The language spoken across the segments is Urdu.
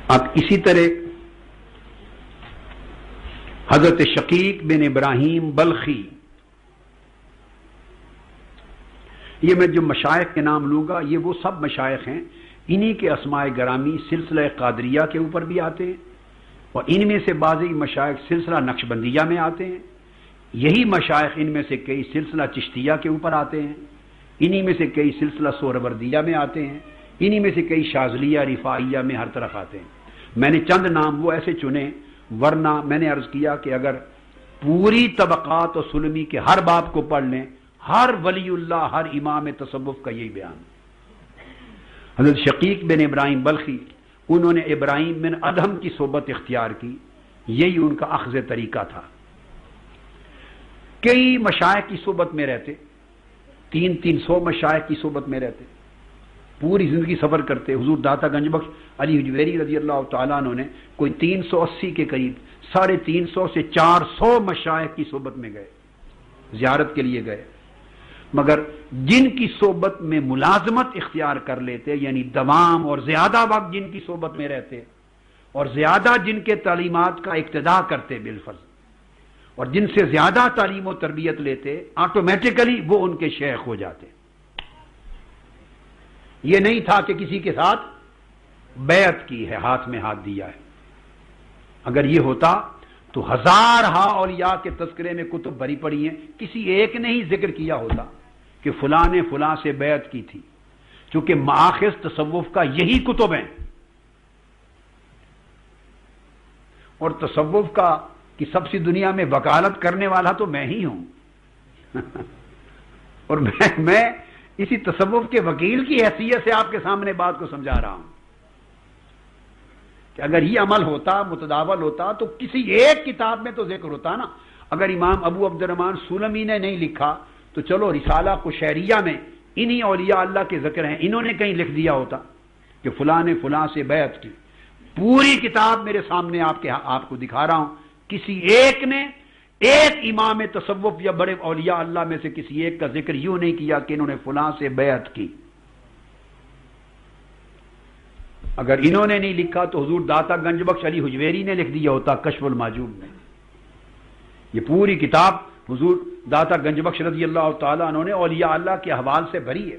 اب اسی طرح حضرت شقیق بن ابراہیم بلخی، یہ میں جو مشائخ کے نام لوں گا یہ وہ سب مشائخ ہیں، انہی کے اسماء گرامی سلسلہ قادریہ کے اوپر بھی آتے ہیں، اور ان میں سے بعضی مشائخ سلسلہ نقشبندیہ میں آتے ہیں، یہی مشائخ ان میں سے کئی سلسلہ چشتیہ کے اوپر آتے ہیں، انہی میں سے کئی سلسلہ سہروردیہ میں آتے ہیں، انہی میں سے کئی شاذلیہ رفاعیہ میں ہر طرف آتے ہیں۔ میں نے چند نام وہ ایسے چنے، ورنہ میں نے عرض کیا کہ اگر پوری طبقات و سلمی کے ہر باب کو پڑھ لیں، ہر ولی اللہ، ہر امام تصوف کا یہی بیان۔ حضرت شقیق بن ابراہیم بلخی، انہوں نے ابراہیم بن ادہم کی صحبت اختیار کی، یہی ان کا اخذ طریقہ تھا۔ کئی مشائخ کی صحبت میں رہتے، 300 مشائخ کی صحبت میں رہتے، پوری زندگی سفر کرتے۔ حضور داتا گنج بخش علی حجویری رضی اللہ تعالیٰ عنہ نے کوئی 380 کے قریب 350 سے 400 مشائخ کی صحبت میں گئے، زیارت کے لیے گئے، مگر جن کی صحبت میں ملازمت اختیار کر لیتے، یعنی دوام اور زیادہ وقت جن کی صحبت میں رہتے اور زیادہ جن کے تعلیمات کا اقتداء کرتے بالفرض، اور جن سے زیادہ تعلیم و تربیت لیتے، آٹومیٹیکلی وہ ان کے شیخ ہو جاتے۔ یہ نہیں تھا کہ کسی کے ساتھ بیعت کی ہے، ہاتھ میں ہاتھ دیا ہے۔ اگر یہ ہوتا تو ہزارہا اولیاء کے تذکرے میں کتب بھری پڑی ہیں، کسی ایک نے ہی ذکر کیا ہوتا کہ فلاں نے فلاں سے بیعت کی تھی، چونکہ مآخذ تصوف کا یہی کتب ہیں، اور تصوف کا کہ سب سی دنیا میں وکالت کرنے والا تو میں ہی ہوں اور میں اسی تصوف کے وکیل کی حیثیت سے آپ کے سامنے بات کو سمجھا رہا ہوں کہ اگر یہ عمل ہوتا، متداول ہوتا، تو کسی ایک کتاب میں تو ذکر ہوتا نا۔ اگر امام ابو عبد الرحمن سلمی نے نہیں لکھا تو چلو رسالہ قشیریہ میں انہی اولیاء اللہ کے ذکر ہیں، انہوں نے کہیں لکھ دیا ہوتا کہ فلاں نے فلاں سے بیعت کی۔ پوری کتاب میرے سامنے آپ کو دکھا رہا ہوں، کسی ایک نے ایک امام تصوف یا بڑے اولیاء اللہ میں سے کسی ایک کا ذکر یوں نہیں کیا کہ انہوں نے فلاں سے بیعت کی۔ اگر انہوں نے نہیں لکھا تو حضور داتا گنج بخش علی حجویری نے لکھ دیا ہوتا کشف المعجوب میں۔ یہ پوری کتاب حضور داتا گنج بخش رضی اللہ تعالیٰ عنہ نے اولیاء اللہ کے احوال سے بھری ہے،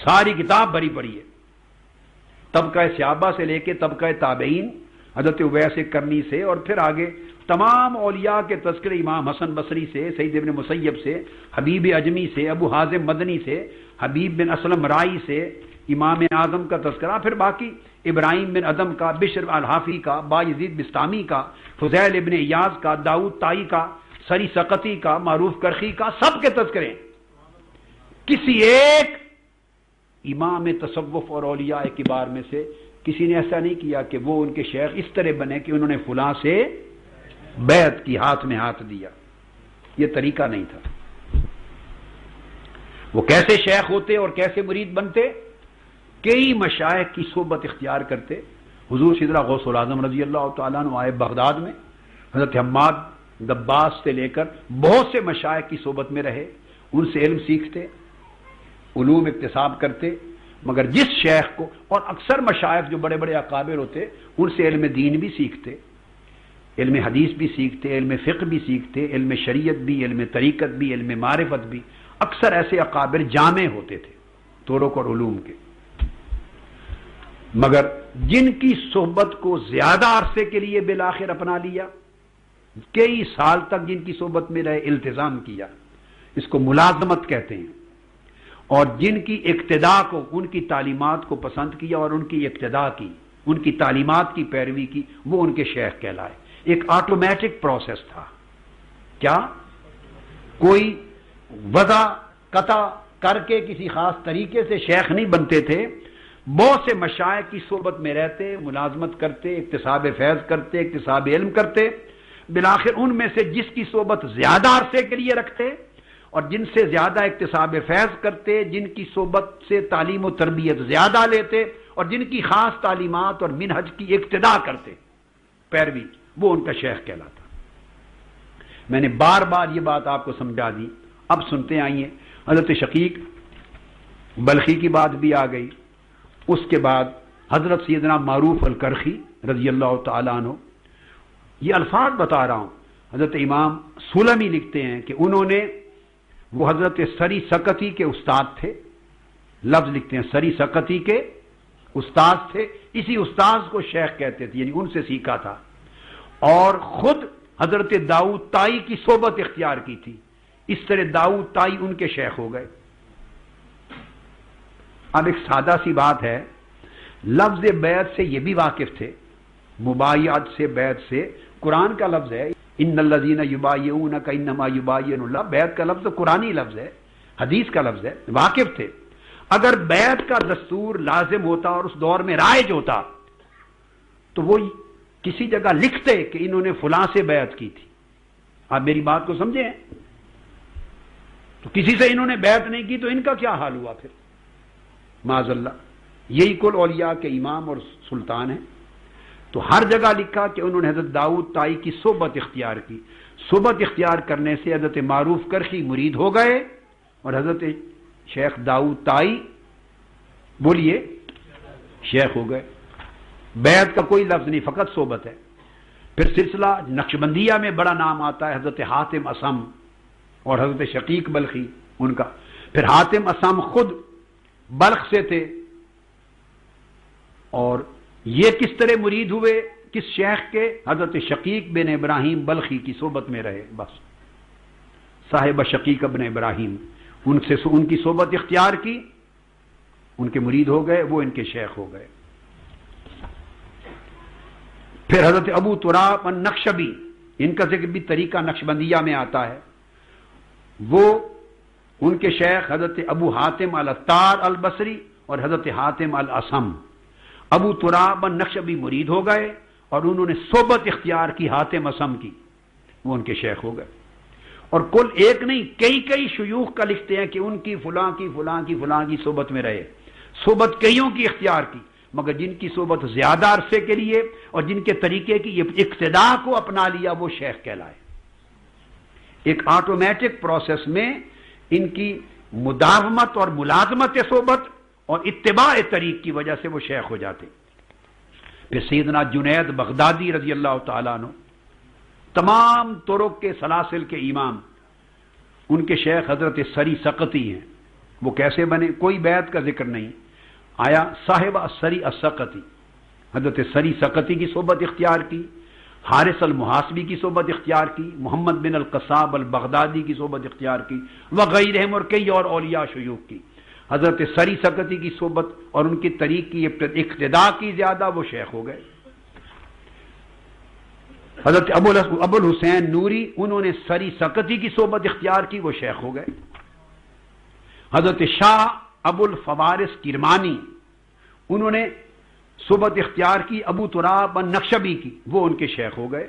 ساری کتاب بھری پڑی ہے، طبقہ صحابہ سے لے کے طبقہ تابعین، حضرت اویس کرنی سے، اور پھر آگے تمام اولیاء کے تذکرے، امام حسن بصری سے، سعید ابن مسیب سے، حبیب اجمی سے، ابو حازم مدنی سے، حبیب بن اسلم رائی سے، امام اعظم کا تذکرہ، پھر باقی ابراہیم بن ادم کا، بشر الحافی کا، بایزید بستامی کا، فضیل ابن ایاز کا، داؤد طائی کا، سری سقطی کا، معروف کرخی کا، سب کے تذکرے۔ کسی ایک امام تصوف اور اولیاء کبار میں سے کسی نے ایسا نہیں کیا کہ وہ ان کے شیخ اس طرح بنے کہ انہوں نے فلاں سے بیعت کی، ہاتھ میں ہاتھ دیا۔ یہ طریقہ نہیں تھا۔ وہ کیسے شیخ ہوتے اور کیسے مرید بنتے؟ کئی مشائخ کی صحبت اختیار کرتے۔ حضور سیدنا غوث العظم رضی اللہ تعالیٰ عنہ آئے بغداد میں، حضرت حماد دباس سے لے کر بہت سے مشائخ کی صحبت میں رہے، ان سے علم سیکھتے، علوم اکتساب کرتے، مگر جس شیخ کو، اور اکثر مشائخ جو بڑے بڑے اکابر ہوتے ان سے علم دین بھی سیکھتے، علم حدیث بھی سیکھتے، علم فقہ بھی سیکھتے، علم شریعت بھی، علم طریقت بھی، علم معرفت بھی۔ اکثر ایسے اکابر جامع ہوتے تھے طرق اور علوم کے، مگر جن کی صحبت کو زیادہ عرصے کے لیے بالآخر اپنا لیا، کئی سال تک جن کی صحبت میں رہے، التزام کیا، اس کو ملازمت کہتے ہیں، اور جن کی اقتداء کو، ان کی تعلیمات کو پسند کیا اور ان کی اقتداء کی، ان کی تعلیمات کی پیروی کی، وہ ان کے شیخ کہلائے۔ ایک آٹومیٹک پروسیس تھا۔ کیا کوئی وضع قطع کر کے کسی خاص طریقے سے شیخ نہیں بنتے تھے، بہت سے مشائخ کی صحبت میں رہتے، ملازمت کرتے، اکتساب فیض کرتے، اکتساب علم کرتے، بالآخر ان میں سے جس کی صحبت زیادہ عرصے کے لیے رکھتے اور جن سے زیادہ اکتساب فیض کرتے، جن کی صحبت سے تعلیم و تربیت زیادہ لیتے اور جن کی خاص تعلیمات اور منہج کی اقتداء کرتے، پیروی، وہ ان کا شیخ کہلاتا۔ میں نے بار بار یہ بات آپ کو سمجھا دی، اب سنتے آئیے۔ حضرت شقیق بلخی کی بات بھی آ گئی، اس کے بعد حضرت سیدنا معروف الکرخی رضی اللہ تعالیٰ عنہ، یہ الفاظ بتا رہا ہوں، حضرت امام سلمی لکھتے ہیں کہ انہوں نے، وہ حضرت سری سقطی کے استاد تھے، لفظ لکھتے ہیں سری سقطی کے استاد تھے، اسی استاد کو شیخ کہتے تھے، یعنی ان سے سیکھا تھا، اور خود حضرت داؤد طائی کی صحبت اختیار کی تھی، اس طرح داؤد طائی ان کے شیخ ہو گئے۔ اب ایک سادہ سی بات ہے، لفظ بیعت سے یہ بھی واقف تھے، مبایعت سے، بیعت سے، قرآن کا لفظ ہے، ان الذین یبایعونک انما یبایعون اللہ، بیعت کا لفظ قرآنی لفظ ہے، حدیث کا لفظ ہے، واقف تھے۔ اگر بیعت کا دستور لازم ہوتا اور اس دور میں رائج ہوتا تو وہ کسی جگہ لکھتے کہ انہوں نے فلاں سے بیعت کی تھی۔ آپ میری بات کو سمجھیں، تو کسی سے انہوں نے بیعت نہیں کی تو ان کا کیا حال ہوا پھر؟ معاذ اللہ، یہی کل اولیاء کے امام اور سلطان ہیں۔ تو ہر جگہ لکھا کہ انہوں نے حضرت داؤد طائی کی صحبت اختیار کی، صحبت اختیار کرنے سے حضرت معروف کرخی مرید ہو گئے اور حضرت شیخ داؤد طائی بولیے شیخ ہو گئے۔ بیعت کا کوئی لفظ نہیں، فقط صحبت ہے۔ پھر سلسلہ نقشبندیہ میں بڑا نام آتا ہے حضرت حاتم اصم اور حضرت شقیق بلخی ان کا۔ پھر حاتم اصم خود بلخ سے تھے، اور یہ کس طرح مرید ہوئے کس شیخ کے؟ حضرت شقیق بن ابراہیم بلخی کی صحبت میں رہے، بس صاحب شقیق بن ابراہیم، ان سے ان کی صحبت اختیار کی، ان کے مرید ہو گئے، وہ ان کے شیخ ہو گئے۔ پھر حضرت ابو تراب النقشبی، ان کا ذکر بھی طریقہ نقشبندیہ میں آتا ہے، وہ ان کے شیخ حضرت ابو حاتم العطار البصری اور حضرت حاتم الاصم۔ ابو تراب النقشبی مرید ہو گئے اور انہوں نے صحبت اختیار کی حاتم اصم کی، وہ ان کے شیخ ہو گئے۔ اور کل ایک نہیں، کئی شیوخ کا لکھتے ہیں کہ ان کی فلاں کی فلاں کی فلاں کی صحبت میں رہے، صحبت کئیوں کی اختیار کی، مگر جن کی صحبت زیادہ عرصے کے لیے اور جن کے طریقے کی اقتداء کو اپنا لیا وہ شیخ کہلائے۔ ایک آٹومیٹک پروسیس میں ان کی مداومت اور ملازمت صحبت اور اتباع طریق کی وجہ سے وہ شیخ ہو جاتے۔ پھر سیدنا جنید بغدادی رضی اللہ تعالیٰ عنہ، تمام طرق کے سلاسل کے امام، ان کے شیخ حضرت سری سقطی ہیں۔ وہ کیسے بنے؟ کوئی بیعت کا ذکر نہیں آیا، صاحب السری السقطی، حضرت سری سقطی کی صحبت اختیار کی، حارث المحاسبی کی صحبت اختیار کی، محمد بن القصاب البغدادی کی صحبت اختیار کی، وغیرہم، اور کئی اور اولیاء شیوخ کی۔ حضرت سری سقطی کی صحبت اور ان کی طریق کی اقتداء کی زیادہ، وہ شیخ ہو گئے۔ حضرت ابو الحسین نوری، انہوں نے سری سقطی کی صحبت اختیار کی، وہ شیخ ہو گئے۔ حضرت شاہ ابو الفوارس کرمانی، انہوں نے صحبت اختیار کی ابو تراب النقشبی کی، وہ ان کے شیخ ہو گئے۔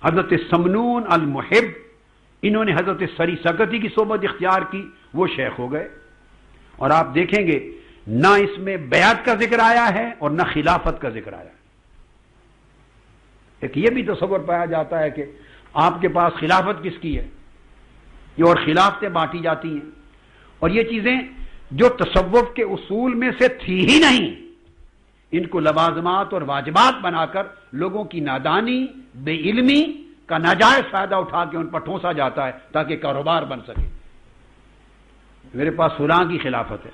حضرت سمنون المحب، انہوں نے حضرت سری سقطی کی صحبت اختیار کی، وہ شیخ ہو گئے۔ اور آپ دیکھیں گے نہ اس میں بیعت کا ذکر آیا ہے اور نہ خلافت کا ذکر آیا ہے۔ ایک یہ بھی تصور پایا جاتا ہے کہ آپ کے پاس خلافت کس کی ہے، یہ اور خلافتیں بانٹی جاتی ہیں، اور یہ چیزیں جو تصوف کے اصول میں سے تھی ہی نہیں، ان کو لوازمات اور واجبات بنا کر لوگوں کی نادانی، بے علمی کا ناجائز فائدہ اٹھا کے ان پر ٹھونسا جاتا ہے تاکہ کاروبار بن سکے۔ میرے پاس فلاں کی خلافت ہے،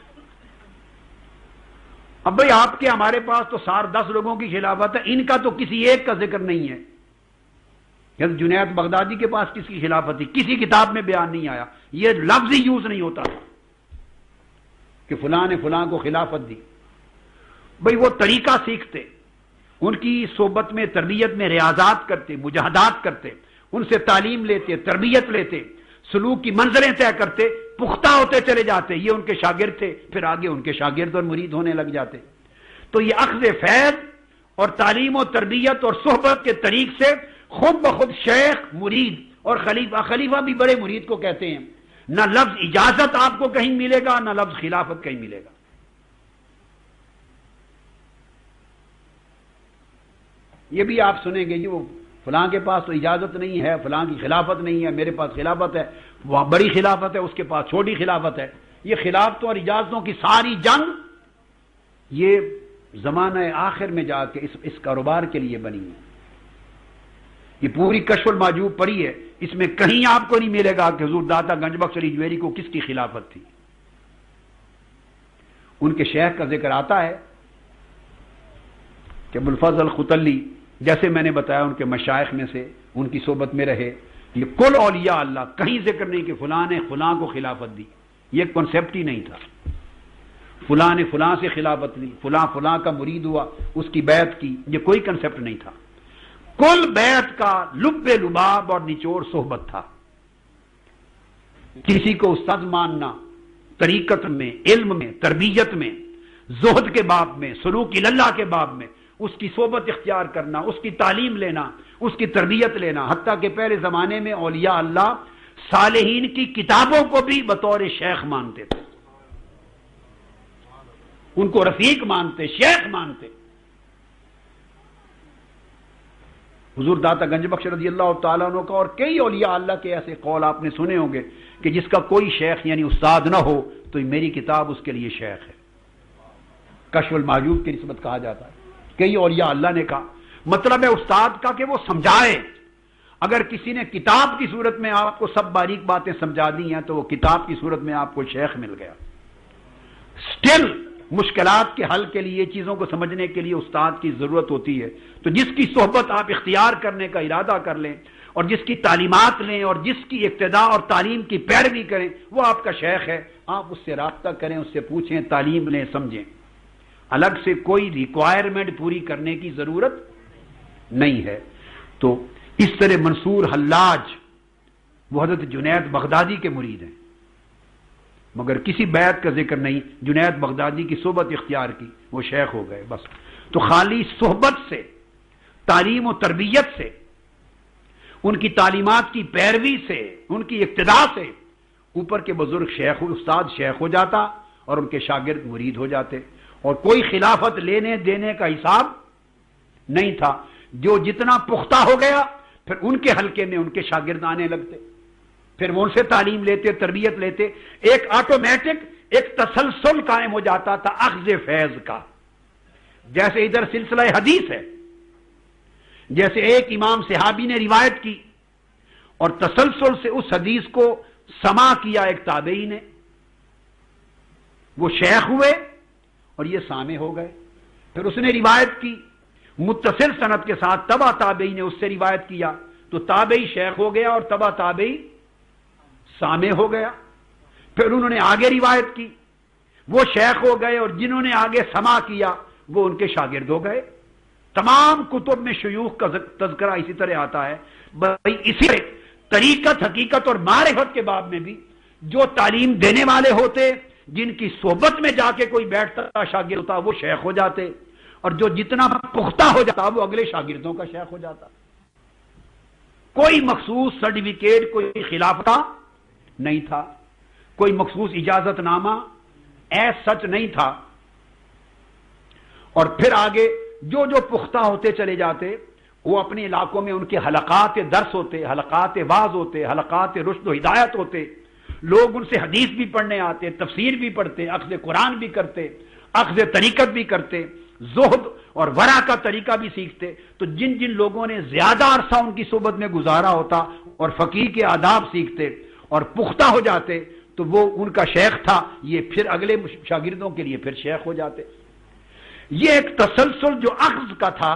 اب بھئی آپ کے ہمارے پاس تو 10 لوگوں کی خلافت ہے، ان کا تو کسی ایک کا ذکر نہیں ہے۔ جنید بغدادی کے پاس کس کی خلافت تھی؟ کسی کتاب میں بیان نہیں آیا، یہ لفظ ہی یوز نہیں ہوتا کہ فلاں نے فلاں کو خلافت دی۔ بھئی وہ طریقہ سیکھتے، ان کی صحبت میں تربیت میں ریاضات کرتے، مجاہدات کرتے، ان سے تعلیم لیتے، تربیت لیتے، سلوک کی منزلیں طے کرتے، پختہ ہوتے چلے جاتے، یہ ان کے شاگرد تھے، پھر آگے ان کے شاگرد اور مرید ہونے لگ جاتے۔ تو یہ اخذ فیض اور تعلیم و تربیت اور صحبت کے طریق سے خود بخود شیخ، مرید اور خلیفہ، خلیفہ بھی بڑے مرید کو کہتے ہیں۔ نہ لفظ اجازت آپ کو کہیں ملے گا، نہ لفظ خلافت کہیں ملے گا۔ یہ بھی آپ سنیں گے، وہ فلاں کے پاس تو اجازت نہیں ہے، فلاں کی خلافت نہیں ہے، میرے پاس خلافت ہے، وہ بڑی خلافت ہے، اس کے پاس چھوٹی خلافت ہے۔ یہ خلافتوں اور اجازتوں کی ساری جنگ یہ زمانہ آخر میں جا کے اس کاروبار کے لیے بنی ہے. یہ پوری کشف المحجوب پڑھی ہے، اس میں کہیں آپ کو نہیں ملے گا کہ حضور داتا گنج بخش علی جویری کو کس کی خلافت تھی. ان کے شیخ کا ذکر آتا ہے کہ ابوالفضل خطلی، جیسے میں نے بتایا ان کے مشائخ میں سے، ان کی صحبت میں رہے. یہ کل اولیاء اللہ، کہیں ذکر نہیں کہ فلاں نے فلاں کو خلافت دی. یہ کنسیپٹ ہی نہیں تھا. فلاں نے فلاں سے خلافت لی، فلاں فلاں کا مرید ہوا، اس کی بیعت کی، یہ کوئی کنسیپٹ نہیں تھا. کل بیعت کا لب لباب اور نچوڑ صحبت تھا. کسی کو استاد ماننا، طریقت میں، علم میں، تربیت میں، زہد کے باب میں، سلوک اللہ کے باب میں اس کی صحبت اختیار کرنا، اس کی تعلیم لینا، اس کی تربیت لینا. حتیٰ کہ پہلے زمانے میں اولیاء اللہ صالحین کی کتابوں کو بھی بطور شیخ مانتے تھے، ان کو رفیق مانتے، شیخ مانتے. حضور داتا گنج بخش رضی اللہ تعالیٰ عنہ کا اور کئی اولیاء اللہ کے ایسے قول آپ نے سنے ہوں گے کہ جس کا کوئی شیخ یعنی استاد نہ ہو تو میری کتاب اس کے لیے شیخ ہے. کشف المحجوب کی نسبت کہا جاتا ہے. کئی اولیاء اللہ نے کہا. مطلب ہے استاد کا کہ وہ سمجھائے. اگر کسی نے کتاب کی صورت میں آپ کو سب باریک باتیں سمجھا دی ہیں تو وہ کتاب کی صورت میں آپ کو شیخ مل گیا. سٹل مشکلات کے حل کے لیے، چیزوں کو سمجھنے کے لیے استاد کی ضرورت ہوتی ہے. تو جس کی صحبت آپ اختیار کرنے کا ارادہ کر لیں اور جس کی تعلیمات لیں اور جس کی اقتداء اور تعلیم کی پیروی کریں وہ آپ کا شیخ ہے. آپ اس سے رابطہ کریں، اس سے پوچھیں، تعلیم لیں، سمجھیں. الگ سے کوئی ریکوائرمنٹ پوری کرنے کی ضرورت نہیں ہے. تو اس طرح منصور حلاج وہ حضرت جنید بغدادی کے مرید ہیں، مگر کسی بیعت کا ذکر نہیں. جنید بغدادی کی صحبت اختیار کی، وہ شیخ ہو گئے بس. تو خالی صحبت سے، تعلیم و تربیت سے، ان کی تعلیمات کی پیروی سے، ان کی اقتداء سے اوپر کے بزرگ شیخ، استاد شیخ ہو جاتا اور ان کے شاگرد مرید ہو جاتے. اور کوئی خلافت لینے دینے کا حساب نہیں تھا. جو جتنا پختہ ہو گیا پھر ان کے حلقے میں ان کے شاگرد آنے لگتے، پھر وہ ان سے تعلیم لیتے، تربیت لیتے. ایک آٹومیٹک ایک تسلسل قائم ہو جاتا تھا اخذ فیض کا. جیسے ادھر سلسلہ حدیث ہے، جیسے ایک امام صحابی نے روایت کی اور تسلسل سے اس حدیث کو سما کیا ایک تابعی نے، وہ شیخ ہوئے اور یہ سامع ہو گئے. پھر اس نے روایت کی متصل سند کے ساتھ، تبع تابعی نے اس سے روایت کیا تو تابعی شیخ ہو گیا اور تبع تابعی سامع ہو گیا. پھر انہوں نے آگے روایت کی، وہ شیخ ہو گئے اور جنہوں نے آگے سما کیا وہ ان کے شاگرد ہو گئے. تمام کتب میں شیوخ کا تذکرہ اسی طرح آتا ہے. بھائی اسی طرح طریقت، حقیقت اور معرفت کے باب میں بھی جو تعلیم دینے والے ہوتے، جن کی صحبت میں جا کے کوئی بیٹھتا شاگرد ہوتا وہ شیخ ہو جاتے، اور جو جتنا پختہ ہو جاتا وہ اگلے شاگردوں کا شیخ ہو جاتا. کوئی مخصوص سرٹیفکیٹ، کوئی خلافت نہیں تھا، کوئی مخصوص اجازت نامہ ایس سچ نہیں تھا. اور پھر آگے جو جو پختہ ہوتے چلے جاتے وہ اپنے علاقوں میں ان کے حلقات درس ہوتے، حلقات واعظ ہوتے، حلقات رشد و ہدایت ہوتے. لوگ ان سے حدیث بھی پڑھنے آتے، تفسیر بھی پڑھتے، اخذ قرآن بھی کرتے، اخذ طریقت بھی کرتے، زہد اور ورع کا طریقہ بھی سیکھتے. تو جن جن لوگوں نے زیادہ عرصہ ان کی صحبت میں گزارا ہوتا اور فقیہ کے آداب سیکھتے اور پختہ ہو جاتے تو وہ ان کا شیخ تھا. یہ پھر اگلے شاگردوں کے لیے پھر شیخ ہو جاتے. یہ ایک تسلسل جو اخذ کا تھا،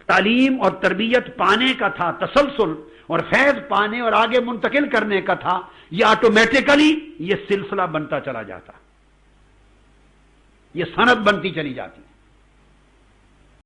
تعلیم اور تربیت پانے کا تھا، تسلسل اور فیض پانے اور آگے منتقل کرنے کا تھا. یہ آٹومیٹیکلی یہ سلسلہ بنتا چلا جاتا، یہ سند بنتی چلی جاتی.